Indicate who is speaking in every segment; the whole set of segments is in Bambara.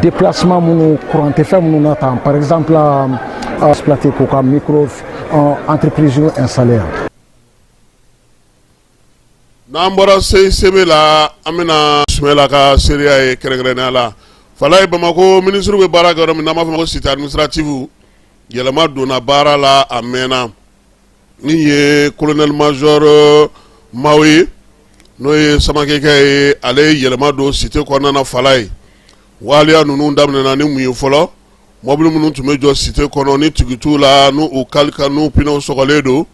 Speaker 1: déplacement minnu courante fɛn minnu na tan par exemple exploiter k'u ka micro entreprise installé yan.
Speaker 2: N'an bɔra CICB la an bɛna Sumala ka seereya ye kɛrɛnkɛrɛnnenya la Falaye Bamako ministre bɛ baara kɛ yɔrɔ min n'an b'a fɔ ko cité administrative yɛlɛma donna baara la a mɛnna min ye colonel major Maw ye n'o ye Samakekɛ ye ale ye yɛlɛma don cité kɔnɔna na Falaye waleya ninnu daminɛna ni mun ye fɔlɔ mobili minnu tun bɛ jɔ cité kɔnɔ ni tigi t'u la n'u kalika n'u pinɛw sɔgɔlen don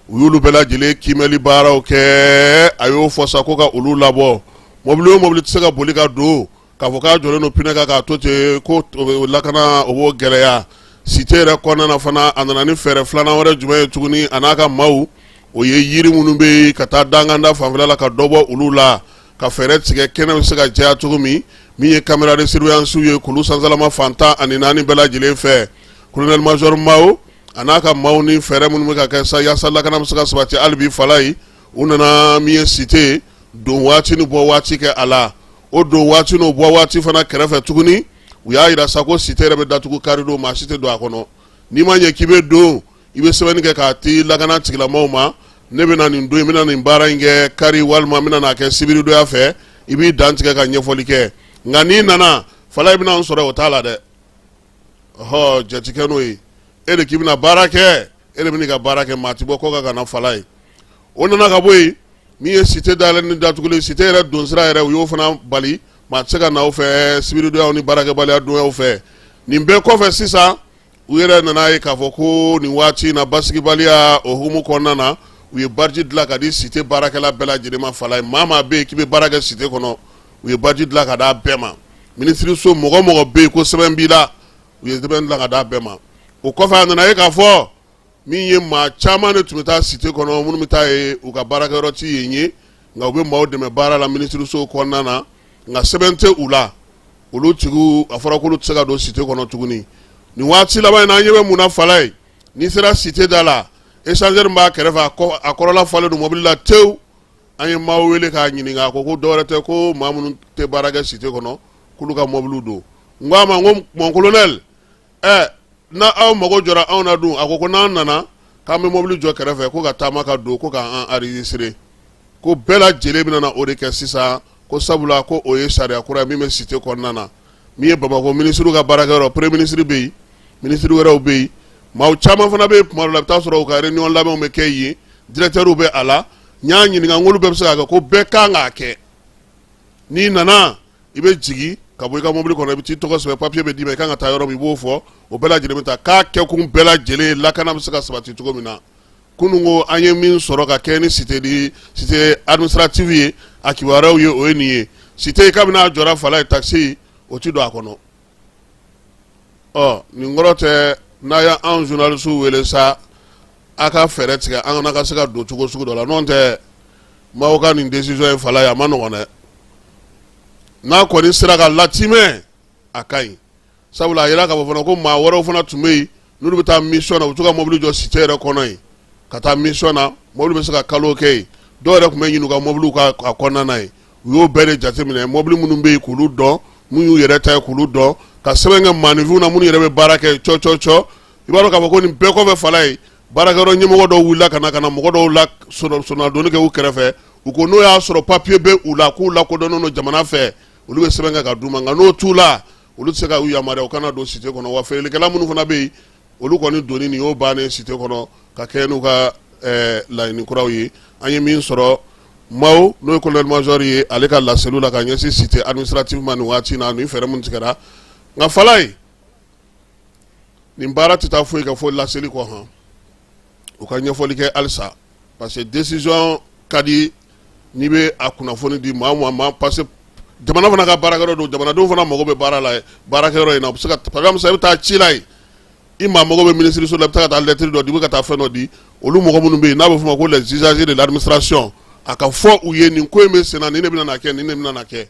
Speaker 2: u y'olu bɛɛ lajɛlen kimɛli baaraw kɛ a y'o fɔ sa ko ka olu labɔ mobili o mobili tɛ se ka boli ka don k'a fɔ k'a jɔlen don pinɛ kan k'a to ten ko lakana o b'o gɛlɛya cité yɛrɛ kɔnɔna na fana a nana ni fɛɛrɛ filanan wɛrɛ jumɛn ye tuguni a n'a ka maaw o ye yiri minnu bɛ yen ka taa danganda fanfɛla la ka dɔ bɔ olu la ka fɛɛrɛ tigɛ kɛnɛ bɛ se ka caya cogo min ye caméra de surveillance ye k'olu sansalama fan 14 bɛɛ lajɛlen fɛ colonel major Maw a n'a ka maaw ni fɛɛrɛ minnu bɛ ka kɛ sa yaasa lakana bɛ se ka sabati hali bi Falaye u nana min ye cité don waati ni bɔ waati kɛ a la o don waati n'o bɔ waati fana kɛrɛfɛ tuguni u y'a yira sa ko cité yɛrɛ bɛ datugu kari don maa si tɛ don a kɔnɔ n'i ma ɲɛ k'i bɛ don i bɛ sɛbɛnni kɛ k'a di lakana tigilamaaw ma ne bɛna nin don in bɛna nin baara in kɛ kari walima n bɛna n'a kɛ sibiridonya fɛ i b'i dan tigɛ ka ɲɛfɔli kɛ nka n'i nana Falaye bɛna n sɔrɔ o t'a la dɛ jatikɛ n'o ye e de k'i bɛna baara kɛ e de bɛ n'i ka baara kɛ maa tɛ bɔ kɔ kan na Falaye o nana ka bɔ yen min ye cité dayɛlɛ ni datugulen cité yɛrɛ don sira yɛrɛ u y'o fana bali maa tɛ se ka na o fɛ sibiridonyaw ni baarakɛbaliya donyaw fɛ nin bɛɛ kɔfɛ sisan u yɛrɛ nana ye k'a fɔ ko nin waati in na basigibaliya o hukumu kɔnɔna na u ye baji dilan ka di cité baarakɛla bɛɛ lajɛlen ma Falaye maa bɛ yen k'i bɛ baara kɛ cité kɔnɔ u ye baji dilan ka d'a bɛɛ ma minisiriso mɔgɔ bɛ yen ko sɛbɛn b'i la u ye sɛbɛn dilan ka d'a bɛɛ ma o kɔfɛ a nana ye k'a fɔ min ye maa caman de tun bɛ taa cité kɔnɔ minnu bɛ taa ye u ka baarakɛyɔrɔ ti yen ye nka u bɛ maaw dɛmɛ baara la minisiriso kɔnɔna na nka sɛbɛn tɛ u la olu tigiw a fɔra k'olu tɛ se ka don cité kɔnɔ tuguni nin waati laban in na an ɲɛ bɛ mun na Falaye n'i sera cité da la échangeur b'a kɛrɛfɛ a kɔrɔla falen don mobili la tewu an ye maaw wele k'a ɲininka a ko dɔwɛrɛ tɛ ko maa minnu tɛ baara kɛ cité kɔnɔ k'olu ka mobiliw don n ko a ma n ko mon colonel n'a aw mago jɔra anw na dun a ko n'an nana k'an bɛ mobili jɔ kɛrɛfɛ ko ka taama ka don ko k'an enregistrer ko bɛɛ lajɛlen bɛna na o de kɛ sisan ko sabula ko o ye sariya kura ye min bɛ cité kɔnɔna na min ye Bamako ministre ka baarakɛyɔrɔ premier ministre bɛ yen ministre wɛrɛw bɛ yen maaw caman fana bɛ yen tuma dɔ la i bɛ taa sɔrɔ u ka réunion labɛnw bɛ kɛ yen directeurs bɛ a la n y'a ɲininka n k'olu bɛɛ bɛ se ka kɛ ko bɛɛ kan k'a kɛ n'i nana i bɛ jigin ka bɔ i ka mobili kɔnɔ i bɛ t'i tɔgɔ sɛbɛn papier bɛ d'i ma i kan ka taa yɔrɔ min i b'o fɔ o bɛɛ lajɛlen bɛ taa k'a kɛkun bɛɛ lajɛlen lakana bɛ se ka sabati cogo min na kunun ko an ye min sɔrɔ ka kɛ ni cité administrative ye a kibaruyaw ye o ye nin ye cité kabini a jɔra Falaye taxi o ti don a kɔnɔ nin kɔrɔ tɛ n'a y'an journalistes wele sa a ka fɛɛrɛ tigɛ an kana ka se ka don cogo sugu dɔ la n'o tɛ maaw ka nin décision ye Falaye a ma nɔgɔn dɛ n'a kɔni sera ka latimɛ a ka ɲi sabula a yira k'a fɔ fana ko maa wɛrɛw fana tun bɛ yen n'olu bɛ taa mission na u bɛ to ka mobili jɔ cité yɛrɛ kɔnɔ yen ka taa mission na mobili bɛ se ka kalo kɛ yen dɔw yɛrɛ tun bɛ ɲini u ka mobiliw ka kɔnɔna na yen u y'o bɛɛ de jateminɛ mobili minnu bɛ yen k'olu dɔn mun y'u yɛrɛ ta ye k'olu dɔn ka sɛbɛn kɛ maanifinw na minnu yɛrɛ bɛ baara kɛ cɔ i b'a dɔn k'a fɔ ko nin bɛɛ kɔfɛ Falaye baarakɛyɔrɔ ɲɛmɔgɔ dɔw wulila ka na mɔgɔ dɔw la sɔnnadonni kɛ u kɛrɛfɛ u ko n'o y'a sɔrɔ papier bɛ u la k'u lakodɔnnen don jamana fɛ olu bɛ sɛbɛn kɛ ka d'u ma nka n'o t'u la olu tɛ se ka u yamaruya u kana don cité kɔnɔ wa feerelikɛla minnu fana bɛ yen olu kɔni donni nin y'o bannen cité kɔnɔ ka kɛ n'u ka laɲini kuraw ye an ye min sɔrɔ Maw n'o ye colonel major ye ale ka laseliw la ka ɲɛsin cité administrative ma nin waati in na nin fɛɛrɛ minnu tigɛra nka Falaye nin baara tɛ taa foyi kɛ fo laseli kɔ han u ka ɲɛfɔli kɛ halisa parce que décision ka di n'i bɛ a kunnafoni di maa parce que jamana fana ka baarakɛyɔrɔ don jamanadenw fana mago bɛ baara la baarakɛyɔrɔ in na u bɛ se ka par exemple i bɛ taa ci la yen i maa mago bɛ minisiriso la i bɛ taa ka taa lettre dɔ di i bɛ ka taa fɛn dɔ di olu mɔgɔ minnu bɛ yen n'a bɛ f'o ma ko les usagers de l'administration a ka fɔ u ye nin ko in bɛ sen na nin de bɛna na kɛ nin de bɛna na kɛ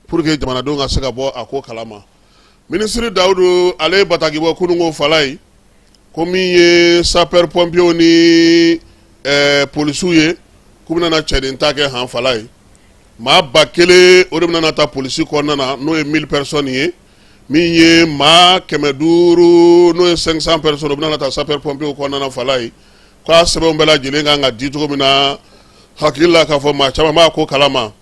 Speaker 2: pour que jamanadenw ka se ka bɔ a ko kalama ministre Dawudu ale ye bataki bɔ kunun ko Falaye ko min ye sapeur pompiers ni policiers ye k'u bɛna na cɛden ta kɛ han Falaye maa ba kelen o de bɛna taa polisi kɔnɔna na n'o ye 1000 personnes ye min ye maa 500 n'o ye 500 personnes o bɛna taa sapeur pompier kɔnɔna na fala ye k'a sɛbɛnw bɛɛ lajɛlen kan ka di cogo min na hakili la k'a fɔ maa caman b'a ko kalama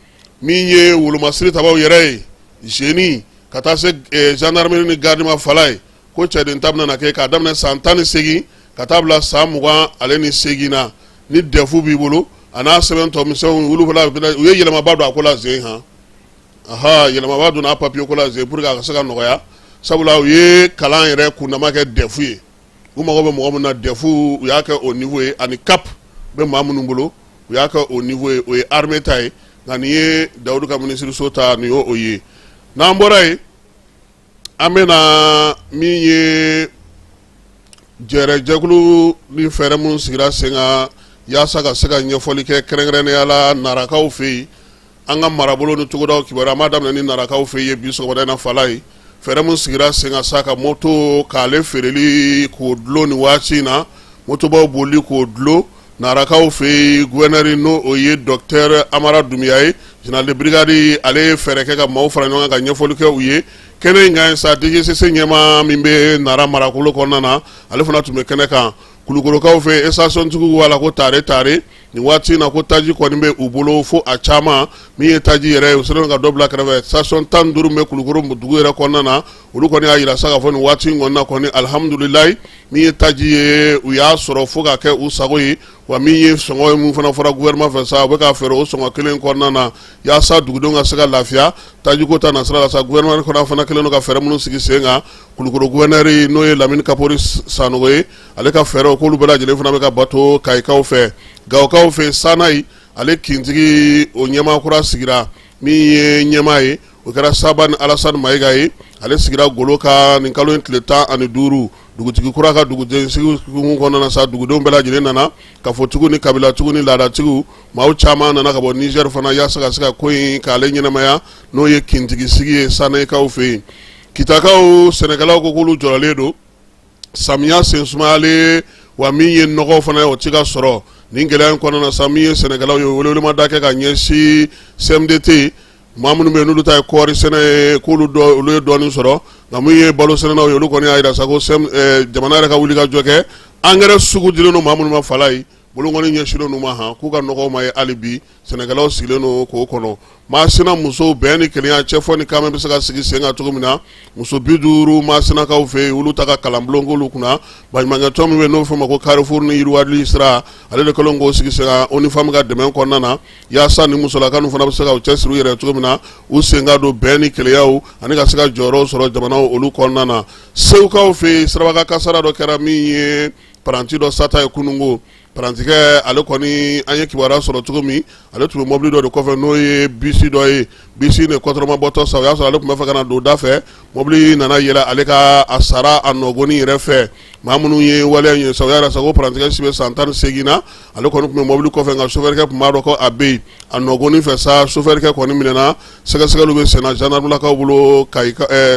Speaker 2: min ye wolomasiri tabaw yɛrɛ ye jeune ka taa se gendarmerie ni garde ma fala ye ko cɛden ta bɛna kɛ k'a daminɛ san 18 ka taa bila san 20 ale ni 8 na ni defu b'i bolo a n'a sɛbɛn tɔ misɛnw olu fana u ye yɛlɛmaba don a ko la sen han yɛlɛmaba don n'a papier ko la sen pour que a ka se ka nɔgɔya sabula u ye kalan yɛrɛ kundama kɛ defu ye u mago bɛ mɔgɔ min na defu u y'a kɛ au niveau ye ani cap bɛ maa minnu bolo u y'a kɛ au niveau ye o ye armée ta ye nka nin ye Dawudu ka ministre so ta nin y'o ye n'an bɔra yen an bɛna min ye jɛrɛjɛkulu ni fɛɛrɛ minnu sigira sen kan yaasa ka se ka ɲɛfɔli kɛ kɛrɛnkɛrɛnnenya la narakaw fɛ yen an ka marabolo ni togodaw kibaruya an b'a daminɛ ni narakaw fɛ yen bi sɔgɔmada in na fala ye fɛɛrɛ min sigira sen kan sa ka moto k'ale feereli k'o dulon nin waati in na motobaw boli k'o dulon narakaw fɛ yen gouverneur n'o o ye docteur Amara Dumiya ye général de brigade ale ye fɛɛrɛ kɛ ka maaw fara ɲɔgɔn kan ka ɲɛfɔli kɛ u ye kɛnɛ in kan sa DGCC ɲɛmaa min bɛ nara marakolo kɔnɔna na ale fana tun bɛ kɛnɛ kan kulukorokaw fɛ station tigiw b'a la ko tare nin waati in na ko taji kɔni bɛ u bolo fo a caman min ye taji yɛrɛ ye u sera ka dɔ bila kɛrɛfɛ station 15 bɛ kulukoro dugu yɛrɛ kɔnɔna na olu kɔni y'a yira sa k'a fɔ nin waati in kɔni na kɔni alihamudulilayi min ye taji ye u y'a sɔrɔ fo ka kɛ u sago ye wa min ye sɔngɔ ye mun fana fɔra gouvernement fɛ sa u bɛ k'a feere o sɔngɔ kelen kɔnɔna na yaasa dugudenw ka se ka lafiya taji ko ta nasira la sa gouvernement fana kelen don ka fɛɛrɛ minnu sigi sen kan kulukoro gouverneur n'o ye Lamini Kapori Sanogo ye ale ka fɛɛrɛw k'olu bɛɛ lajɛlen fana bɛ ka bato Kayikaw fɛ Gawukaw fɛ Sanayi ale kintigi o ɲɛmaa kura sigira min ye ɲɛmaa ye o kɛra Saba ni Alasani Mayiga ye ale sigira Golo ka nin kalo in tile 15 dugutigi kura ka dugujɛsigi kɔnɔna na sa dugudenw bɛɛ lajɛlen nana kafɔtigiw ni kabilatigiw ni laadatigiw maaw caman nana ka bɔ Niger fana yaasa ka se ka ko in k'ale ɲɛnamaya n'o ye kintigisigi ye Sanayikaw fɛ yen Kitakaw sɛnɛkɛlaw ko k'olu jɔrɔlen don samiya sen sumayalen wa min ye nɔgɔ fana ye o ti ka sɔrɔ nin gɛlɛya in kɔnɔna na sa min ye sɛnɛkɛlaw ye welewelemada kɛ ka ɲɛsin CMDT maa minnu bɛ yen n'olu ta ye kɔɔri sɛnɛ ye k'olu olu ye dɔɔnin sɔrɔ nka min ye balo sɛnɛnaw ye olu kɔni y'a yira sa ko jamana yɛrɛ ka wuli ka jɔ kɛ angɛrɛ sugu dilen don maa minnu ma fala ye bolo kɔni ɲɛsinnen n'u ma han k'u ka nɔgɔw ma ye hali bi sɛnɛkɛlaw sigilen don k'o kɔnɔ maasina musow bɛn ni kelenya cɛ fɔ ni kamɛ bɛ se ka sigi sen kan cogo min na muso 50 maasinakaw fɛ yen olu ta ka kalanbulon k'olu kunna baɲumankɛtɔn min bɛ n'o fɔ ma ko Carrefour ni yiriwali sira ale de kɛlen k'o sigi sen kan ONIFAM ka dɛmɛ kɔnɔna na yaasa ni musolaka ninnu fana bɛ se ka u cɛsiri u yɛrɛ cogo min na u sen ka don bɛn ni keleyaw ani ka se ka jɔyɔrɔw sɔrɔ jamanaw olu kɔnɔna na Sewukaw fɛ yen sirabaka kasara dɔ kɛra min ye paranti dɔ sata ye kunungo parantikɛ ale kɔni an ye kibaruya sɔrɔ cogo min ale tun bɛ mobili dɔ de kɔfɛ n'o ye bisi dɔ ye bisi ne kɔtɔrɔma bɔtɔ sa o y'a sɔrɔ ale tun bɛ fɛ ka na don da fɛ mobili nana yɛlɛ ale ka a sara a nɔgɔni yɛrɛ fɛ maa minnu ye waleya ɲɛ sa o y'a yira sa ko parantikɛ si bɛ san 18 na ale kɔni tun bɛ mobili kɔfɛ nka sofɛrikɛ tun b'a dɔn ko a bɛ yen a nɔgɔni fɛ sa sofɛrikɛ kɔni minɛna sɛgɛsɛgɛliw bɛ senna gendarmelakaw bolo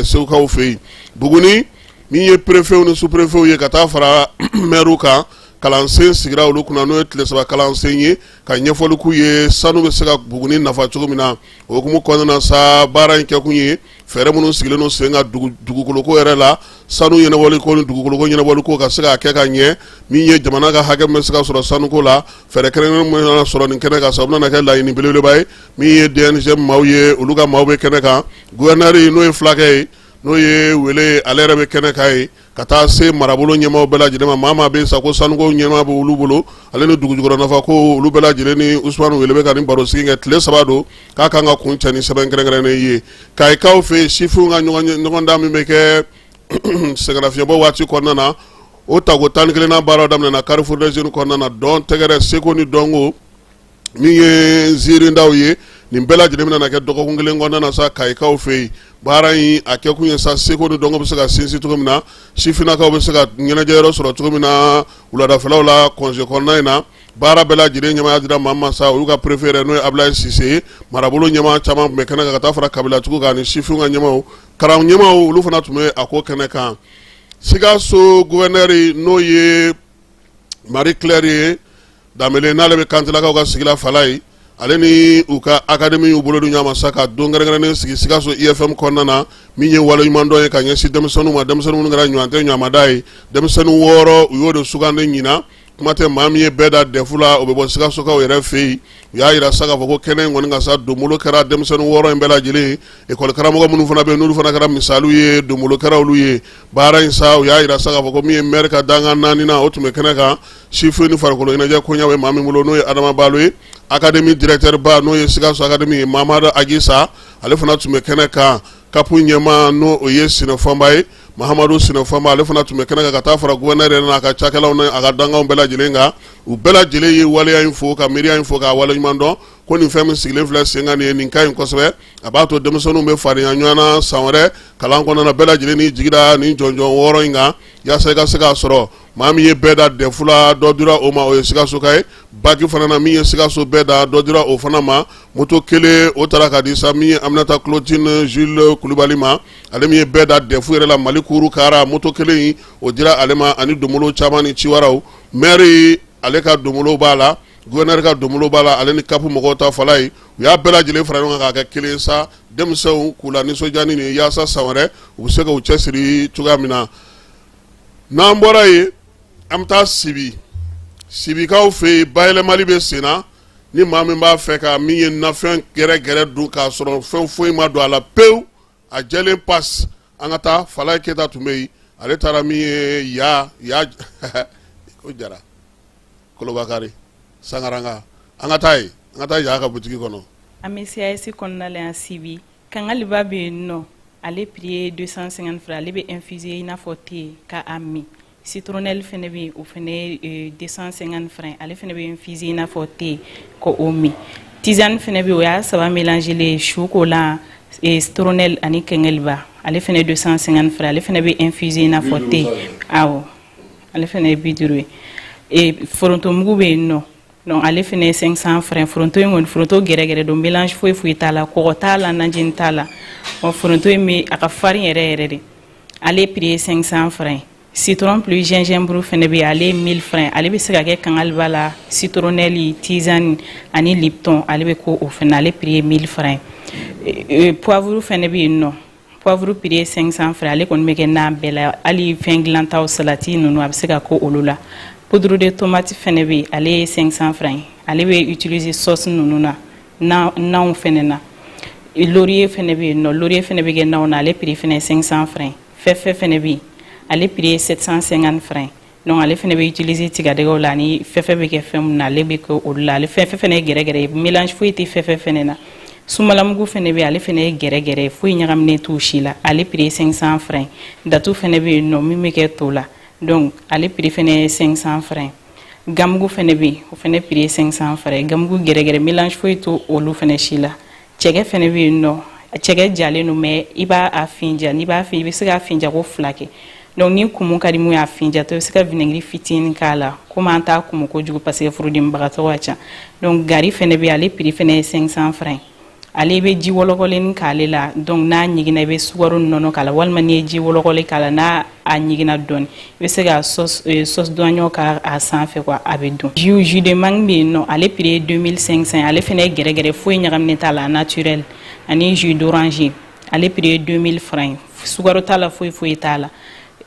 Speaker 2: Sewukaw fɛ yen Buguni min ye préfet ni sous-préfet ye ka taa fara maire kan kalansen sigira olu kunna n'o ye tile 3 kalansen ye ka ɲɛfɔli k'u ye sanu bɛ se ka Buguni nafa cogo min na o hukumu kɔnɔna na sa baara in kɛkun ye fɛɛrɛ minnu sigilen don sen kan dugukoloko yɛrɛ la sanu ɲɛnabɔliko ni dugukoloko ɲɛnabɔliko ka se ka kɛ ka ɲɛ min ye jamana ka hakɛ min bɛ se ka sɔrɔ sanuko la fɛɛrɛ kɛrɛnkɛrɛnnen min mana sɔrɔ nin kɛnɛ kan sa o bɛna kɛ laɲini belebeleba ye min ye DNG maaw ye olu ka maaw bɛ kɛnɛ kan gouverneur n'o ye fulakɛ ye n'o ye wele ale yɛrɛ bɛ kɛnɛ kan ye ka taa se marabolo ɲɛmaaw bɛɛ lajɛlen ma maa bɛ yen sa ko sanuko ɲɛmaa bɛ olu bolo ale ni dugujukɔrɔ nafa ko olu bɛɛ lajɛlen ni Usmane wele bɛ ka nin baro sigi kɛ tile 3 don k'a kan ka kun cɛ ni sɛbɛn kɛrɛnkɛrɛnnen ye Kayikaw fɛ sifinw ka ɲɔgɔndan min bɛ kɛ sɛgɛnnafiɲɛbɔ waati kɔnɔna na o tako 11 baaraw daminɛna Carrefour des Jeunes kɔnɔna na dɔn tɛgɛrɛ seko ni dɔnko min ye nziirindaw ye nin bɛɛ lajɛlen bɛna kɛ dɔgɔkun kelen kɔnɔna na sa Kayikaw fɛ yen baara in a kɛkun ye sa seko ni dɔnko bɛ se ka sinsin cogo min na sifinnakaw bɛ se ka ɲɛnajɛyɔrɔ sɔrɔ cogo min na wuladafɛlaw la congé kɔnɔna in na baara bɛɛ lajɛlen ɲɛmaaya dira maa ma sa olu ka préfet yɛrɛ n'o ye Ablaye Sise ye marabolo ɲɛmaa caman tun bɛ kɛnɛ kan ka taa fara kabilatigiw kan ani sifinw ka ɲɛmaaw kalan ɲɛmaaw olu fana tun bɛ a ko kɛnɛ kan Sikaso gouverneur n'o ye Marie Claire ye Danbele n'ale bɛ kantilakaw ka sigila fala ye ale ni u ka académie y'u bolo di ɲɔgɔn ma sa ka don kɛrɛnkɛrɛnnen sigi Sikaso IFM kɔnɔna na min ye waleɲuman dɔ ye ka ɲɛsin denmisɛnninw ma denmisɛnninw minnu kɛra ɲɔgɔn tɛ ɲɔgɔnmada ye denmisɛnnin 6 u y'o de sugandi ɲina kuma tɛ maa min ye bɛɛ da dɛfu la o bɛ bɔ Sikasokaw yɛrɛ fɛ yen u y'a yira sa k'a fɔ ko kɛnɛ in kɔni ka sa donbolo kɛra denmisɛnnin 6 in bɛɛ lajɛlen école karamɔgɔ minnu fana bɛ yen n'olu fana kɛra misaliw ye donbolo kɛra olu ye baara in sa u y'a yira sa k'a fɔ ko min ye maire ka dankan 4nan o tun bɛ kɛnɛ kan chiffre ni farikolo ɲɛnajɛ koɲɛ bɛ maa min bolo n'o ye Adama Balo ye académie directeur ba n'o ye Sikaso académie ye Mamadu Agisa ale fana tun bɛ kɛnɛ kan kapu ɲɛma n'o o ye Sinɛfɔnba ye Mahamadu Sinɛfɔnba ale fana tun bɛ kɛnɛ kan ka taa fara gouverneur yɛrɛ n'a ka cakɛlaw ni a ka dankanw bɛɛ lajɛlen kan u bɛɛ lajɛlen ye waleya in fo ka miiriya in fo k'a waleɲuman dɔn ko nin fɛn min sigilen filɛ sen kan nin ye nin ka ɲi kosɛbɛ a b'a to denmisɛnninw bɛ farinya ɲɔgɔn na san wɛrɛ kalan kɔnɔna bɛɛ lajɛlen ni jigida nin jɔnjɔn 6 in kan yaasa i ka se k'a sɔrɔ maa min ye bɛɛ da dɛfu la dɔ dira o ma o ye Sikasoka ye baki fana na min ye Sikaso bɛɛ da dɔ dira o fana ma moto kelen o taara ka di sa min ye Aminata Clotine Jules Kulibali ma ale min ye bɛɛ da dɛfu yɛrɛ la Mali kuru kara moto kelen in o dira ale ma ani donbolo caman ni ciwaraw maire ale ka donbolo b'a la gouverneur ka donbolo b'a la ale ni kapu mɔgɔw ta fala ye u y'a bɛɛ lajɛlen fara ɲɔgɔn kan k'a kɛ kelen sa denmisɛnw k'u la nisɔndiya ni nin ye yaasa san wɛrɛ u bɛ se k'u cɛsiri cogoya min na n'an bɔra yen an bɛ taa Sibikaw fɛ yen bayɛlɛmali bɛ sen na ni maa min b'a fɛ ka min ye nafɛn gɛrɛgɛrɛ dun k'a sɔrɔ fɛn foyi ma don a la pewu a jɛlen passe an ka taa Falaye Keyita tun bɛ yen ale taara min ye ya ko jara Kolobakari Sangaranga an ka taa yen an ka taa ya ka butigi kɔnɔ
Speaker 3: an bɛ CAS kɔnɔna la yan Sibi kangaliba bɛ yen nɔ ale prix ye 250 francs ale bɛ infuser i n'a fɔ thé k'a min citronnelle fɛnɛ bɛ yen o fɛnɛ ye 250 francs ale fɛnɛ bɛ infuser i n'a fɔ thé k'o min tisane fɛnɛ bɛ yen o y'a saba mélanger su ko la citronnelle ani kɛngɛliba ale fɛnɛ 250 francs ale fɛnɛ bɛ infuser i n'a fɔ thé awɔ ale fɛnɛ ye 50 ye forontomugu bɛ yen nɔ donc ale fɛnɛ ye 500 francs foronto in kɔni foronto gɛrɛgɛrɛ don mélange foyi t'a la kɔgɔ t'a la najini t'a la foronto in bɛ a ka farin yɛrɛ de ale prix ye 500 francs citron plus gingembre fɛnɛ bɛ ale ye 1000 francs ale bɛ se ka kɛ kangaliba la citronnelle tisane ani lipton ale bɛ ko o fɛnɛ ale prix ye 1000 francs poivre fɛnɛ bɛ yen nɔ poivre prix ye 500 francs ale kɔni bɛ kɛ n'a bɛɛ la hali fɛn dilantaw salati ninnu a bɛ se ka ko olu la poudre de tomate fɛnɛ bɛ yen ale ye 500 francs ale bɛ utiliser sauce ninnu na nanw fɛnɛ na laurier fɛnɛ bɛ yen nɔ laurier fɛnɛ bɛ kɛ nanw na ale prix fɛnɛ ye 500 francs fɛfɛ fɛnɛ bɛ yen ale prix ye 750 francs donc ale fɛnɛ bɛ utiliser tigadɛgɛw la ani fɛfɛ bɛ kɛ fɛn mun na ale bɛ kɛ olu la ale fɛfɛ fɛnɛ ye gɛrɛgɛrɛ ye mélange foyi tɛ fɛfɛ fɛnɛ na sumalamugu fɛnɛ bɛ yen ale fɛnɛ ye gɛrɛgɛrɛ foyi ɲagaminen t'u si la ale prix ye 500 francs datu fɛnɛ bɛ yen nɔ min bɛ kɛ to la donc ale prix fɛnɛ ye 500 francs gamugu fɛnɛ bɛ yen o fɛnɛ prix ye 500 francs gamugu gɛrɛgɛrɛ mélange foyi to olu fɛnɛ si la cɛkɛ fɛnɛ bɛ yen nɔ cɛkɛ jalen don mais i b'a finja n'i b'a fin i bɛ se k'a finja ko 2 kɛ donc ni kumu ka di mun y'a finja to i bɛ se ka vinaigre fitinin k'a la komi an t'a kumu kojugu parce que furudimibagatɔ ka ca donc gari fɛnɛ bɛ yen ale prix fɛnɛ ye 500 francs ale bɛ ji wɔlɔkɔlen k'ale la donc n'a ɲiginna i bɛ sukaro nɔnɔ k'a la walima n'i ye ji wɔlɔkɔlen k'a la n'a ɲiginna dɔɔni i bɛ se ka sauce doignon k'a sanfɛ quoi a bɛ dun jus de mangue bɛ yen nɔ ale prix ye 2500 ale fɛnɛ ye gɛrɛgɛrɛ foyi ɲagaminen t'a la naturel ani jus d'oranger ale prix ye 2000 francs sukaro t'a la foyi t'a la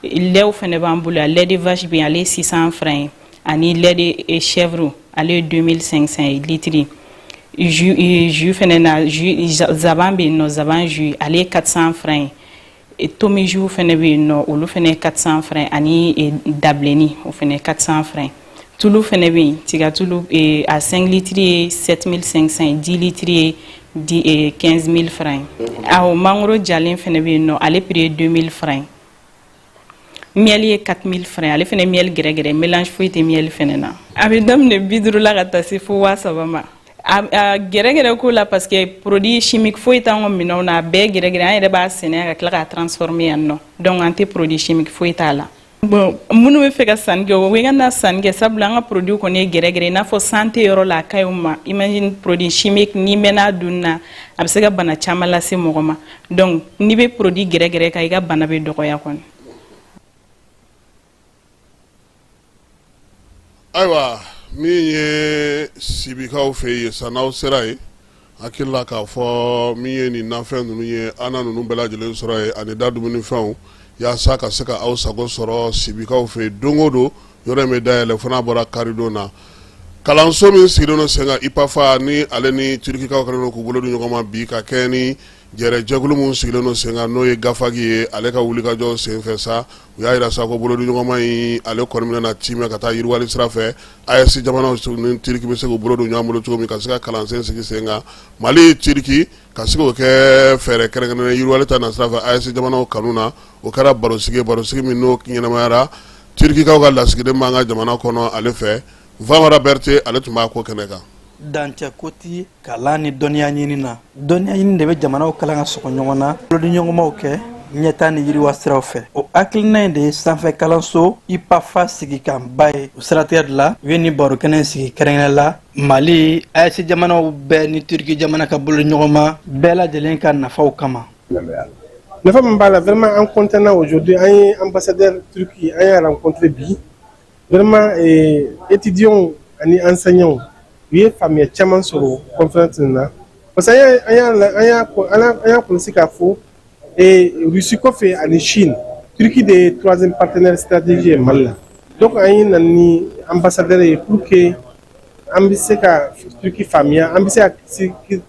Speaker 3: lait fɛnɛ b'an bolo lait de vache bɛ yen ale ye 600 francs ani lait de chèvre ale ye 2500 litres jus fɛnɛ na jus zaban bɛ yen nɔ zaban jus ale ye 400 francs tomi jus fɛnɛ bɛ yen nɔ olu fɛnɛ ye 400 francs ani dabileni o fɛnɛ 400 francs tulu fɛnɛ bɛ yen tiga tulu a 5 litres ye 7500 10 litres ye 15000 francs awɔ mangoro jalen fɛnɛ bɛ yen nɔ ale prix ye 2000 francs miel ye 4000 francs ale fɛnɛ miel gɛrɛgɛrɛ mélange foyi tɛ miel fɛnɛ na a bɛ daminɛ 50 la ka taa se fo 3000 ma a gɛrɛgɛrɛ ko la parce que produit chimique foyi t'an ka minɛnw na a bɛɛ gɛrɛgɛrɛ an yɛrɛ b'a sɛnɛ ka tila k'a transformer yan nɔ donc an tɛ produit chimique foyi t'a la bon minnu bɛ fɛ ka sanni kɛ o bɛ ka na sanni kɛ sabula an ka produit kɔni ye gɛrɛgɛrɛ i n'a fɔ santé yɔrɔ la a ka ɲi o ma imagine produit chimique n'i mɛnna dunni na a bɛ se ka bana caman lase mɔgɔ ma donc n'i bɛ produit gɛrɛgɛrɛ kan i ka bana bɛ dɔgɔya kɔni
Speaker 2: ayiwa min ye sibikaw fɛ yen sa n'aw sera ye hakili la k'a fɔ min ye nin nafɛn ninnu ye an na ninnu bɛɛ lajɛlen sɔrɔ ye ani da dumunifɛnw yaasa ka se ka aw sago sɔrɔ sibikaw fɛ yen don o don yɔrɔ in bɛ dayɛlɛ fo n'a bɔra karidon na kalanso min sigilen don sen kan IPAFA ni ale ni turikikaw kɛlen don k'u bolo di ɲɔgɔn ma bi ka kɛ ni jɛrɛjɛkulu min sigilen don sen kan n'o ye gafagi ye ale ka wulikajɔ senfɛ sa u y'a jira sa ko bolodi ɲɔgɔn ma in ale kɔni bɛna timɛ ka taa yiriwali sira fɛ AES jamanaw ni turiki bɛ se k'u bolo don ɲɔgɔn bolo cogo min ka se ka kalansen sigi sen kan Mali turiki ka se k'o kɛ fɛɛrɛ kɛrɛnkɛrɛnnen yiriwali ta na sira fɛ AES jamanaw kanu na o kɛra barosigi min n'o ɲɛnɛmayara turikikaw ka lasigiden b'an ka jamana kɔnɔ ale fɛ Famara Berté ale tun b'a ko kɛnɛ kan.
Speaker 4: Dancɛ ko ti kalan ni dɔnniya ɲini na dɔnniya ɲini de bɛ jamanaw kalan ka sɔgɔ ɲɔgɔn na bolodi ɲɔgɔnmaw kɛ ɲɛtaa ni yiriwa siraw fɛ o hakilina in de ye sanfɛ kalanso IPAFA sigi kan ba ye o siratigɛ de la u ye ni baro kɛnɛ sigi kɛrɛnkɛrɛn la Mali AES jamanaw bɛɛ ni Turki jamana ka bolodi ɲɔgɔn ma bɛɛ lajɛlen ka nafaw kama.
Speaker 5: Nafa min b'a la vraiment an content aujourd'hui an ye ambassadeur Turki an y'a rencontré bi vraiment étudiants ani enseignants u ye faamuya caman sɔrɔ conférence na parce que an y'a kɔlɔsi k'a fɔ Russie kɔfɛ ani Chine Turki de ye troisième partenaire stratégique ye Mali la donc an ye na ni ambassadeur ye pour que an bɛ se ka Turki faamuya an bɛ se ka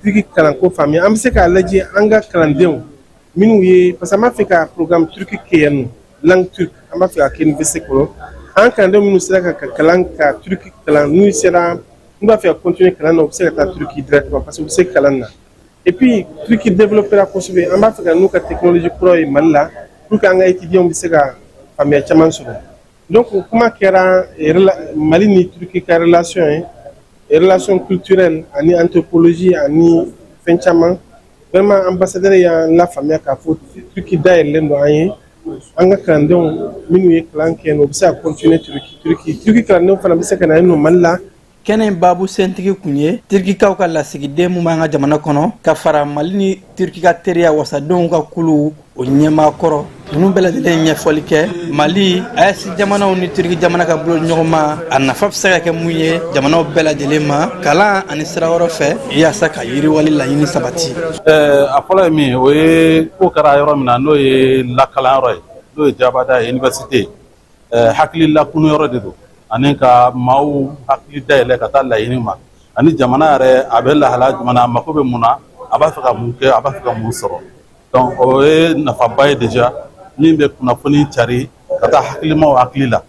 Speaker 5: Turki kalanko faamuya an bɛ se k'a lajɛ an ka kalandenw minnu ye parce que an b'a fɛ ka programme Turki kɛ yan nɔ langue turque an b'a fɛ ka kɛ université kɔnɔ an kalandenw minnu sera ka kalan ka Turki kalan n'u sera n'u b'a fɛ ka continuer kalan na u bɛ se ka taa Turki directement parce que u bɛ se kalan na et puis Turki développera kosɛbɛ an b'a fɛ ka n'u ka technologie kura ye Mali la pour que an ka étudiants bɛ se ka faamuya caman sɔrɔ donc kuma kɛra Mali ni Turki ka relation ye relation culturelle ani anthropologie ani fɛn caman vraiment ambassadeur y'an lafaamuya k'a fɔ Turki dayɛlɛlen don an ye an ka kalandenw minnu ye kalan kɛ yen u bɛ se ka continuer Turki kalandenw fana bɛ se ka na yen nɔ Mali la.
Speaker 4: Kɛnɛ babu sentigi kun ye Turkikaw ka lasigiden mun b'an ka jamana kɔnɔ ka fara Mali ni Turki ka teriya wasadenw ka kulu o ɲɛmaa kɔrɔ ninnu bɛɛ lajɛlen ɲɛfɔli kɛ Mali AES jamanaw ni Turki jamana ka bolo ɲɔgɔn ma a nafa bɛ se ka kɛ mun ye jamanaw bɛɛ lajɛlen ma kalan ani sira wɛrɛ fɛ yaasa ka yiriwali laɲini sabati.
Speaker 6: A fɔlɔ ye min o ye ko kɛra yɔrɔ min na n'o ye lakalanyɔrɔ ye n'o ye Jabada ye université hakili lakunu yɔrɔ de don ani ka maaw hakili dayɛlɛ ka taa laɲini ma ani jamana yɛrɛ a bɛ lahala jamana a mako bɛ mun na a b'a fɛ ka mun kɛ a b'a fɛ ka mun sɔrɔ donc o ye nafaba ye déjà min bɛ kunnafoni cari ka taa hakilimaw hakili la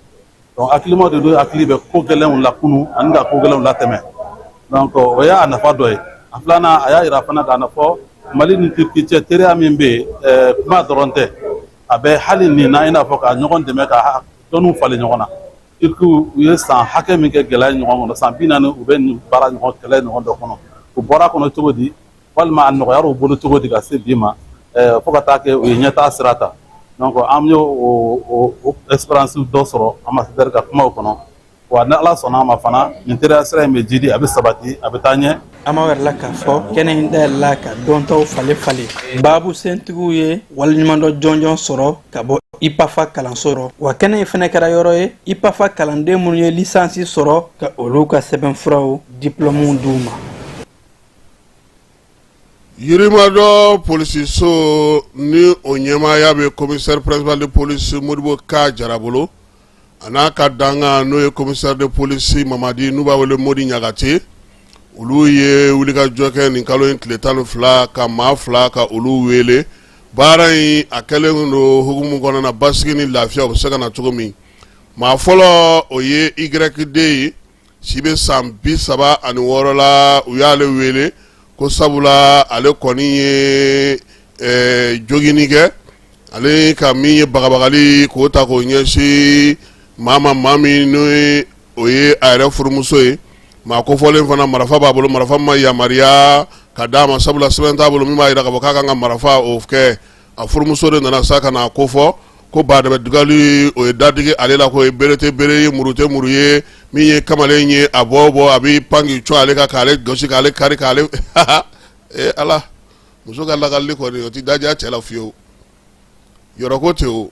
Speaker 6: donc hakilimaw de don hakili bɛ ko gɛlɛnw lakunu ani ka ko gɛlɛnw latɛmɛ donc o y'a nafa dɔ ye a filanan a y'a jira fana k'a fɔ Mali ni Turki cɛ teriya min bɛ yen kuma dɔrɔn tɛ a bɛ hali nin na i n'a fɔ ka ɲɔgɔn dɛmɛ ka dɔnniw falen ɲɔgɔn na Turki u ye san hakɛ min kɛ gɛlɛya ɲɔgɔn kɔnɔ san 40 u bɛ nin baara ɲɔgɔn kɛlɛ ɲɔgɔn dɔ kɔnɔ u bɔra kɔnɔ cogo di walima a nɔgɔyara u bolo cogo di ka se bi ma fo ka taa kɛ u ye ɲɛtaa sira ta donc an y'o o expérience dɔ sɔrɔ ambassadeur ka kumaw kɔnɔ wa ni Ala sɔnna a ma fana nin teriya sira in bɛ jidi a bɛ sabati a bɛ taa ɲɛ.
Speaker 4: An b'a wɛrɛ la k'a fɔ kɛnɛ in dayɛlɛla ka dɔntaw falen baabu sentigiw ye waliɲuman dɔ jɔnjɔn sɔrɔ ka bɔ IPAFA kalanso rɔ wa kɛnɛ in fɛnɛ kɛra yɔrɔ ye IPAFA kalanden minnu ye lisansi sɔrɔ ka olu ka sɛbɛnfuraw diplômew d'u ma.
Speaker 2: Yirimajɔ polisiso ni o ɲɛmaaya bɛ commissaire principal de police Modibo Ka Jara bolo a n'a ka danga n'o ye commissaire de police Mamadi n'u b'a wele Modi Ɲagate olu ye wulikajɔ kɛ nin kalo in tile 12 ka maa 2 ka olu wele baara in a kɛlen don hukumu kɔnɔna na basigi ni lafiya o bɛ se ka na cogo min maa fɔlɔ o ye YD ye si bɛ san 36 la u y'ale wele ko sabula ale kɔni ye jogini kɛ ale ka min ye bagabagali k'o ta k'o ɲɛsin maa min n'o ye o ye a yɛrɛ furumuso ye maa kofɔlen fana marifa b'a bolo marifa ma yamaruya ka d'a ma sabula sɛbɛn t'a bolo min b'a jira k'a fɔ k'a kan ka marifa o kɛ a furumuso de nana sa ka na ko fɔ ko badɛbɛ dugali o ye dadigi ale la ko ye bere tɛ bere ye muru tɛ muru ye min ye kamalen ye a bɔ a bɛ pan k'i cun ale kan k'ale gosi k'ale kari k'ale ala muso ka lakalili kɔni o tɛ daja cɛ la fiyewu yɔrɔ ko tɛ o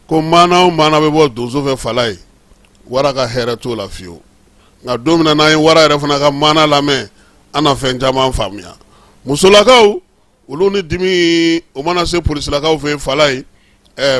Speaker 2: ko maana o maana bɛ bɔ donso fɛ fala ye wara ka hɛrɛ t'o la fiyewu nka don min na n'an ye wara yɛrɛ fana ka maana lamɛn an na fɛn caman faamuya musolakaw olu ni dimi o mana se polisilakaw fɛ yen fala ye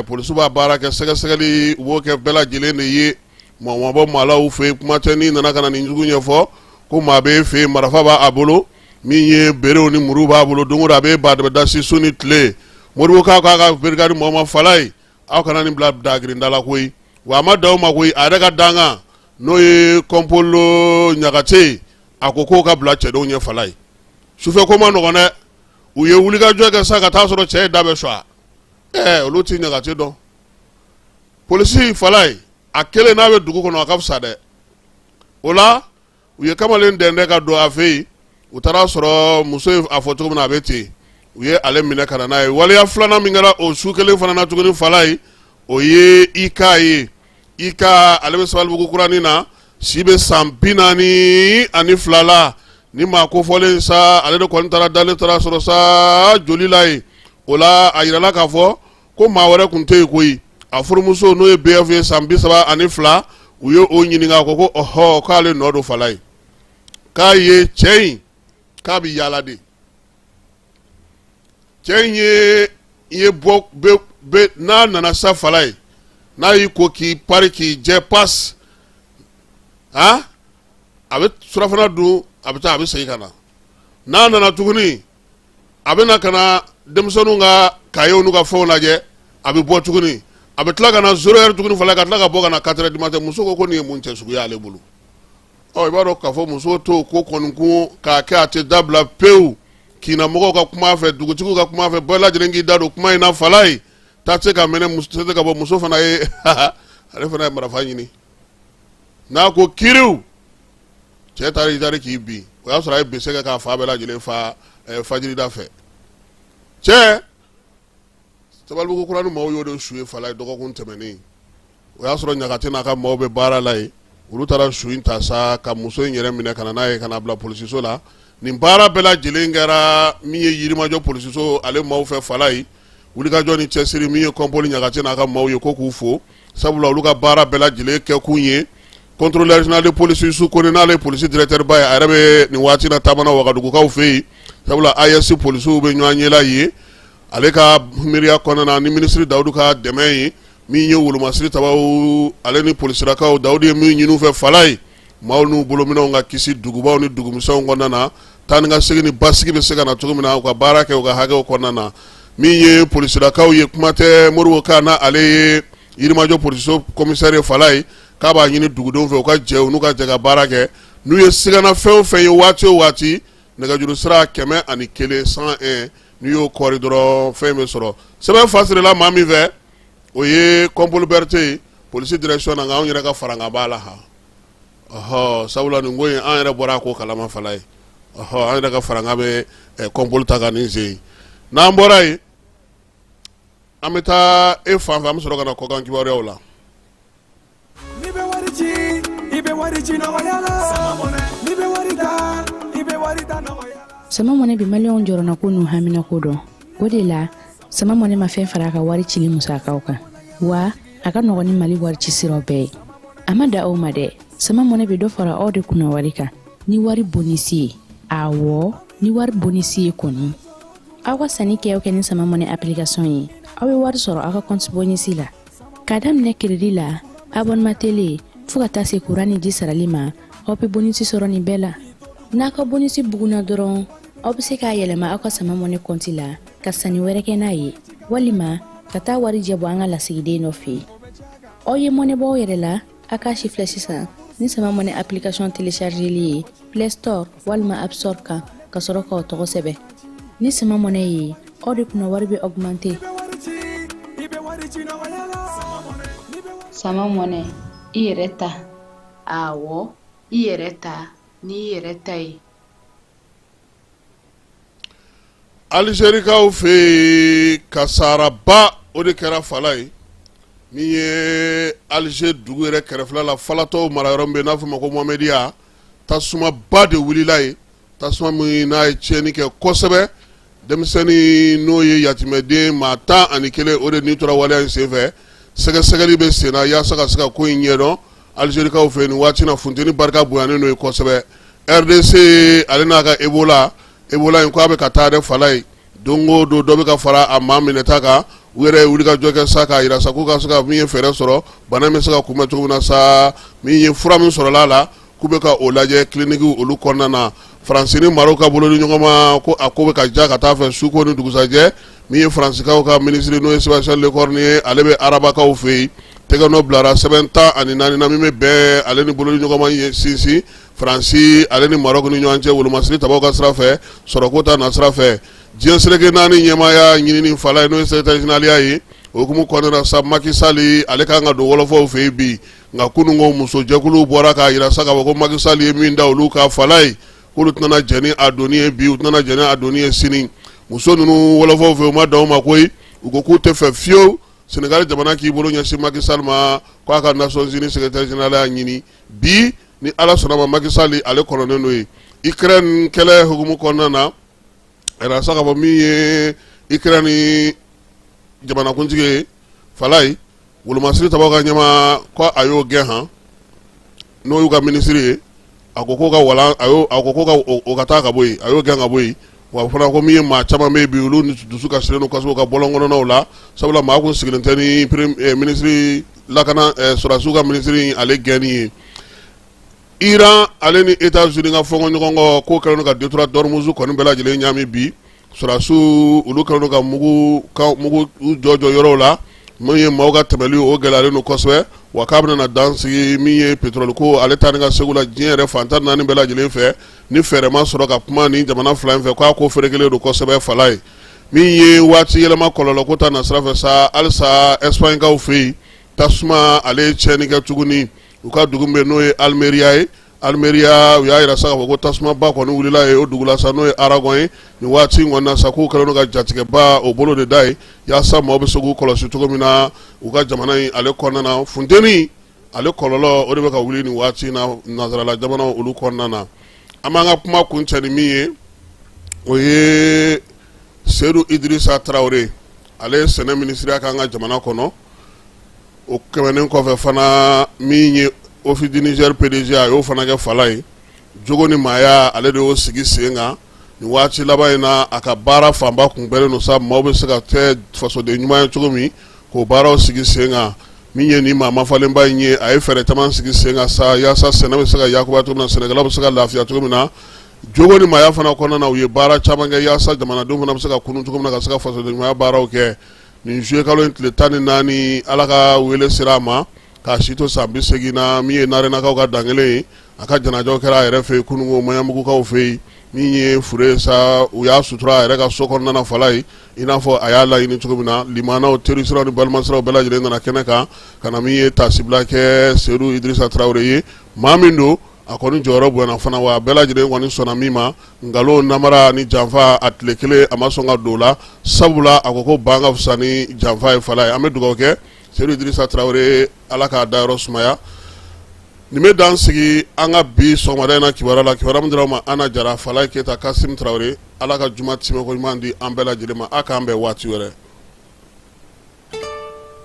Speaker 2: polisiw b'a baara kɛ sɛgɛsɛgɛli u b'o kɛ bɛɛ lajɛlen de ye maa ma bɔ maalaw fɛ yen kuma tɛ n'i nana ka na nin jugu ɲɛfɔ ko maa b'e fɛ yen marifa b'a bolo min ye berew ni muru b'a bolo don o don a b'e badabadasi su ni tile moribo k'a ka berikadi mɔgɔ ma fala ye aw kana nin bila dagirinda la koyi wa a ma da o ma koyi a yɛrɛ ka dankan n'o ye kɔnpolo ɲagate a ko k'o ka bila cɛdenw ɲɛ fala ye sufɛ ko ma nɔgɔn dɛ u ye wulikajɔ kɛ sa ka taa sɔrɔ cɛ ye da bɛ suwa olu ti ɲagate dɔn polisi fala ye a kelen n'a bɛ dugu kɔnɔ a ka fisa dɛ o la u ye kamalen dɛndɛ ka don a fɛ yen u taara sɔrɔ muso ye a fɔ cogo min na a bɛ ten u ye ale minɛ ka na n'a ye waleya filanan min kɛra o su kelen fana na tuguni fala ye o ye ika ye ika ale bɛ sabalibugu kuranin na si bɛ san 42 la ni maa kofɔlen sa ale de kɔni taara dalen taara sɔrɔ sa joli la ye o la a yirala k'a fɔ ko maa wɛrɛ tun tɛ yen koyi a furumuso n'o ye BF ye san 32 u ye o ɲininka ko ɔhɔ k'ale nɔ don fala ye k'a ye cɛ in k'a bɛ yaala de cɛ in ye bɔ n'a nana sa fala ye n'a y'i ko k'i pari k'i jɛ pasi a bɛ surafana dun a bɛ taa a bɛ segin ka na n'a nana tuguni a bɛ na ka na denmisɛnninw ka kayew n'u ka fɛnw lajɛ a bɛ bɔ tuguni a bɛ tila ka na 0 heure tuguni fala ka tila ka bɔ ka na 4 heures du matin muso ko nin ye mun cɛ sugu ye ale bolo i b'a dɔn k'a fɔ muso to ko kɔni kun k'a kɛ a tɛ dabila pewu kinamɔgɔw ka kuma fɛ dugutigiw ka kuma fɛ bɛɛ lajɛlen k'i da don kuma in na fala ye taa tɛ se ka minɛ muso tɛ se ka bɔ muso fana ye ale fana ye marifa ɲini n'a ko kiriw cɛ taara i taara k'i bin o y'a sɔrɔ a ye bese kɛ k'a fa bɛɛ lajɛlen fa fajirida fɛ cɛ sabalibugu kuranin maaw y'o de su ye fala ye dɔgɔkun tɛmɛnen o y'a sɔrɔ ɲagate n'a ka maaw bɛ baara la ye olu taara su in ta sa ka muso in yɛrɛ minɛ ka na n'a ye ka na bila polisiso la nin baara bɛɛ lajɛlen kɛra min ye yirimajɔ polisiso ale maaw fɛ fala ye wulikajɔ ni cɛsiri min ye kɔnpoli ɲagate n'a ka maaw ye ko k'u fo sabula olu ka baara bɛɛ lajɛlen kɛ kun ye contrôleur général de police su kone n'ale polisi directeur ba ye a yɛrɛ bɛ nin waati na taamana wagadugukaw fɛ yen sabula AES polisiw bɛ ɲɔgɔn ɲɛla ye ale ka miiriya kɔnɔna na ni minisiri Dawudu ka dɛmɛ ye min ye wolomasiri tabaw ale ni polisilakaw Dawudu ye min ɲini u fɛ fala ye maaw n'u bolominɛw ka kisi dugubaw ni dugumisɛnw kɔnɔna na taa ni ka segin ni basigi bɛ se ka na cogo min na u ka baara kɛ u ka hakɛw kɔnɔna na min ye polisilakaw ye kuma tɛ Moribo Ka na ale ye yirimajɔ polisiso commissaire ye fala ye k'a b'a ɲini dugudenw fɛ u ka jɛ u n'u ka jɛ ka baara kɛ n'u ye sigana fɛn o fɛn ye waati o waati nɛgɛjuru sira 101 101 n'u y'o kɔri dɔrɔn fɛn bɛ sɔrɔ sɛbɛn fasirila maa min fɛ o ye Kɔnpoli Berete ye polisi direction na nka anw yɛrɛ ka faranga b'a la ha sabula nin ko in an yɛrɛ bɔra a ko kalama fala ye an yɛrɛ ka faranga bɛ Kɔnpoli ta ka nin sen n'an bɔra yen an bɛ taa e fan fɛ an bɛ sɔrɔ ka na kɔkan kibaruyaw la.
Speaker 7: Sama mɔnɛ bi maliyɛnw jɔrɔna ko n'u hamina ko dɔn o de la sama mɔnɛ ma fɛn fara a ka wari cili musakaw kan wa a ka nɔgɔn ni Mali wari ci siraw bɛɛ ye a ma da aw ma dɛ sama mɔnɛ bɛ dɔ fara aw de kunna wari kan ni wari bonisi ye awɔ ni wari bonisi ye kɔni aw ka sanni kɛ aw kɛ ni sama mɔnɛ application ye aw bɛ wari sɔrɔ aw ka compte bonisi la k'a daminɛ crédit la abonnement télé fo ka taa se courant ni ji sarali ma aw bɛ bonisi sɔrɔ nin bɛɛ la n'a ka bonisi buguna dɔrɔn aw bɛ se k'a yɛlɛma aw ka sama mɔnɛ compte la ka sanni wɛrɛ kɛ n'a ye walima ka taa wari jɛ bɔ an ka lasigiden dɔ fɛ yen aw ye mɔnɛ bɔ aw yɛrɛ la a k'a sifilɛ sisan ni sama mɔnɛ application téléchargeli ye Play Store walima App Store kan ka sɔrɔ k'aw tɔgɔ sɛbɛn ni sama mɔnɛ ye aw de kunna wari bɛ augmenter.
Speaker 8: Sama mɔnɛ i yɛrɛ ta awɔ i yɛrɛ ta ni yɛrɛ ta ye.
Speaker 2: Algérikaw fɛ kasaraba o de kɛra fala ye min ye Alger dugu yɛrɛ kɛrɛfɛla la falatɔw marayɔrɔ min bɛ n'a fɔ ma ko Mohamɛdiya tasumaba de wulila ye tasuma min n'a ye tiɲɛni kɛ kosɛbɛ denmisɛnnin n'o ye yatimɛden maa 11 o de nin tora waleya in senfɛ sɛgɛsɛgɛli bɛ sen na yaasa ka se ka ko in ɲɛdɔn Algérikaw fɛ nin waati na funteni barika bonyanen n'o ye kosɛbɛ. RDC ale n'a ka Ebola in ko a bɛ ka taa dɛ fala ye don o don dɔ bɛ ka fara a maa minɛta kan u yɛrɛ ye wulikajɔ kɛ sa k'a yira sa k'u ka se ka min ye fɛɛrɛ sɔrɔ bana bɛ se ka kunbɛn cogo min na sa min ye fura min sɔrɔla a la k'u bɛ ka o lajɛ clinique olu kɔnɔna na. Faransi ni Maroc ka bolo ni ɲɔgɔn ma ko a ko bɛ ka ja ka taa fɛ suko ni dugusajɛ min ye Faransikaw ka ministre n'o ye Sébastien Lecornu ye ale bɛ arabakaw fɛ yen tɛgɛ nɔ bilara sɛbɛn 14 na min bɛ bɛn ale ni bolo ni ɲɔgɔn ma sinsin Faransi ale ni Maroc ni ɲɔgɔn cɛ wolomasiri tabaw ka sira fɛ sɔrɔko ta na sira fɛ diɲɛ seleke naani ɲɛmaaya ɲinini fala ye n'o ye secrétaire général ye o hukumu kɔnɔna na sa Macky Sall ale kan ka don wɔlɔfɔw fɛ yen bi nka kunungo musojɛkulu bɔra k'a yira sa k'a fɔ ko Macky Sall ye min da olu ka fala ye k'olu tɛna jɛni a doni ye bi u tɛna jɛni a doni ye sini muso ninnu wɔlɔfɔw fɛ u ma dan o ma koyi u ko k'u tɛ fɛ fiyewu Sénégal jamana k'i bolo ɲɛsin Macky Sall ma k'a ka Nations Unies secrétaire général y'a ɲini bi ni Ala sɔnna ma Macky Sall ale kɔnɔnen n'o ye Ukraine kɛlɛ hukumu kɔnɔna na a yira sa k'a fɔ min ye Ukraine jamanakuntigi ye fala ye wolomasiri tabaw ka ɲɛma ko a y'o gɛn han n'o y'u ka minisiri ye a ko ko ka walan a ko ko ka o ka taa ka bɔ yen a y'o gɛn ka bɔ yen wa fana ko min ye maa caman bɛ yen bi olu dusu ka siren n'u ka se ka bɔlɔn kɔnɔnaw la sabula maa kun sigilen tɛ ni minisiri lakana sɔrɔdasiw ka minisiri ale gɛnni ye. Iran ale ni États-Unis ka fɔnkɔ ɲɔgɔn kɔ k'o kɛlen don ka détour d'Ormuz kɔni bɛɛ lajɛlen ɲami bi sɔrɔdasiw olu kɛlen don ka mugu jɔ yɔrɔw la min ye maaw ka tɛmɛli o gɛlɛyalen don kosɛbɛ wa k'a bɛna dan sigi min ye pétrole ko ale taa ni ka segu la diɲɛ yɛrɛ fantan naani bɛɛ lajɛlen fɛ ni fɛɛrɛ ma sɔrɔ ka kuma ni jamana fila in fɛ k'a ko ferekelen don kosɛbɛ fala ye min ye waati yɛlɛma kɔlɔlɔ ko ta na sira fɛ sa halisa Espagnekaw fɛ yen tasuma ale tiɲɛni kɛ tuguni u ka dugu min n'o ye Almeria ye Almeria u y'a yira sa k'a fɔ ko tasuma ba kɔni wulila ye o dugu la sa n'o ye Aragon ye nin waati in kɔni na sa k'u kɛlen don ka jatigɛba o bolo de da ye yaasa maaw bɛ se k'u kɔlɔsi cogo min na u ka jamana in ale kɔnɔna na funteni ale kɔlɔlɔ o de bɛ ka wuli nin waati in na nazarala jamana olu kɔnɔna na an b'an ka kuma kun cɛ ni min ye o ye Seydou Idrissa Traoré ale sɛnɛ minisiriya k'an ka jamana kɔnɔ o tɛmɛnen kɔfɛ fana min ye Office du Niger PDG a y'o fana kɛ fala ye jogo ni maaya ale de y'o sigi sen kan nin waati laban in na a ka baara fanba kun bɛnnen don sa maaw bɛ se ka kɛ fasoden ɲuman ye cogo min k'o baaraw sigi sen kan min ye nin maa mafalenba in ye a ye fɛɛrɛ caman sigi sen kan sa yaasa sɛnɛ bɛ se ka yakuba cogo min na sɛnɛkɛlaw bɛ se ka lafiya cogo min na jogo ni maaya fana kɔnɔna na u ye baara caman kɛ yaasa jamanadenw fana bɛ se ka kunu cogo min na ka se ka fasoden ɲumanya baaraw kɛ nin juillet kalo in tile 14 Ala ka wele sera a ma k'a si to san 80 na min ye narenakaw ka dan kelen ye a ka janajaw kɛra a yɛrɛ fɛ yen kunungo maɲamugukaw fɛ yen min ye fure sa u y'a sutura a yɛrɛ ka so kɔnɔna na fala ye i n'a fɔ a y'a laɲini cogo min na limanaw terisiraw ni balimasiraw bɛɛ lajɛlen nana kɛnɛ kan ka na min ye tasibila kɛ Seydou Idrissa Traoré ye maa min don a kɔni jɔyɔrɔ bonyana fana wa bɛɛ lajɛlen kɔni sɔnna min ma nkalon namara ni janfa a tile kelen a ma sɔn ka don o la sabula a ko ko ban ka fisa ni janfa ye fala ye an bɛ dugawu kɛ Seydou Idrissa Traoré Ala k'a dayɔrɔ sumaya nin bɛ dan sigi an ka bi sɔgɔmada in na kibaruya la kibaruya min dira ma Ana Jara Falaye Keyita Kasim Traoré Ala ka juma timɛko ɲuman di an bɛɛ lajɛlen ma a k'an bɛn waati wɛrɛ.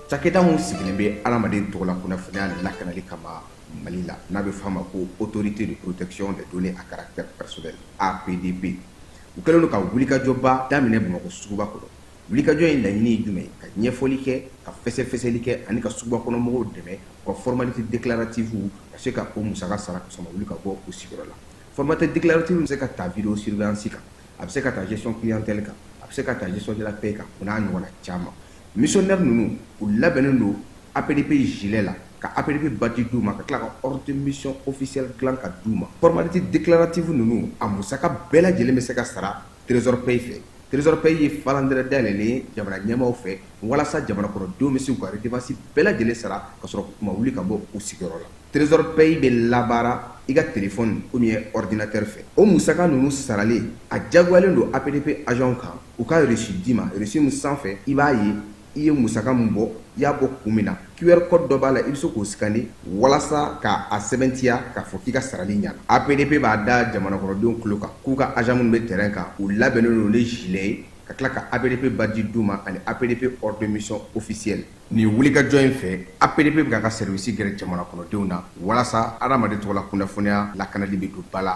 Speaker 9: Cakɛda mun sigilen bɛ adamaden tɔgɔ la kunnafoniya lakanali kama Mali la n'a bɛ f'a ma ko autorité de protection des données à caractère personnel APDP u kɛlen don ka wulikajɔba daminɛ Bamakɔ suguba kɔnɔ wulikajɔ in laɲini ye jumɛn ka ɲɛfɔli kɛ ka fɛsɛfɛsɛli kɛ ani ka suguba kɔnɔ mɔgɔw dɛmɛ ka formalité déclarative ka se ka o musaka sara ka sɔn ka wuli ka bɔ o sigiyɔrɔ la formalité déclarative bɛ se ka ta vidéo surveillance kan a bɛ se ka ta gestion clientèle kan a bɛ se ka ta gestion de la paix kan o n'a ɲɔgɔnna caman missionnaire ninnu u labɛnnen don APDP gilet la ka APDP badge d'u ma ka tila ka ordre de mission officiel dilan ka d'u ma formalité déclarative ninnu a musaka bɛɛ lajɛlen bɛ se ka sara trésor paye fɛ trésor paye ye falandɛrɛ dayɛlɛlen jamana ɲɛmaaw fɛ walasa jamana kɔnɔdenw bɛ se k'u ka redevance bɛɛ lajɛlen sara ka sɔrɔ kuma wuli ka bɔ u sigiyɔrɔ la trésor paye bɛ labaara i ka téléphone ou bien ordinateur fɛ o musaka ninnu saralen a jagoyalen don APDP agent kan u ka reçu d'i ma reçu min sanfɛ i b'a ye i ye musaka min bɔ i y'a bɔ kun min na QR code dɔ b'a la i bɛ se k'o scanner walasa ka a sɛbɛntiya k'a fɔ k'i ka sarali ɲɛna APDP b'a da jamana kɔnɔdenw tulo kan k'u ka agent minnu bɛ terrain kan u labɛnnen don ni gilet ye ka tila ka APDP badji d'u ma ani APDP hors de mission officielle. Ni wulikajɔ in fɛ APDP bɛ ka service gɛrɛ jamana kɔnɔdenw na walasa adamaden tɔgɔ la kunnafoniya lakanali bɛ don ba la.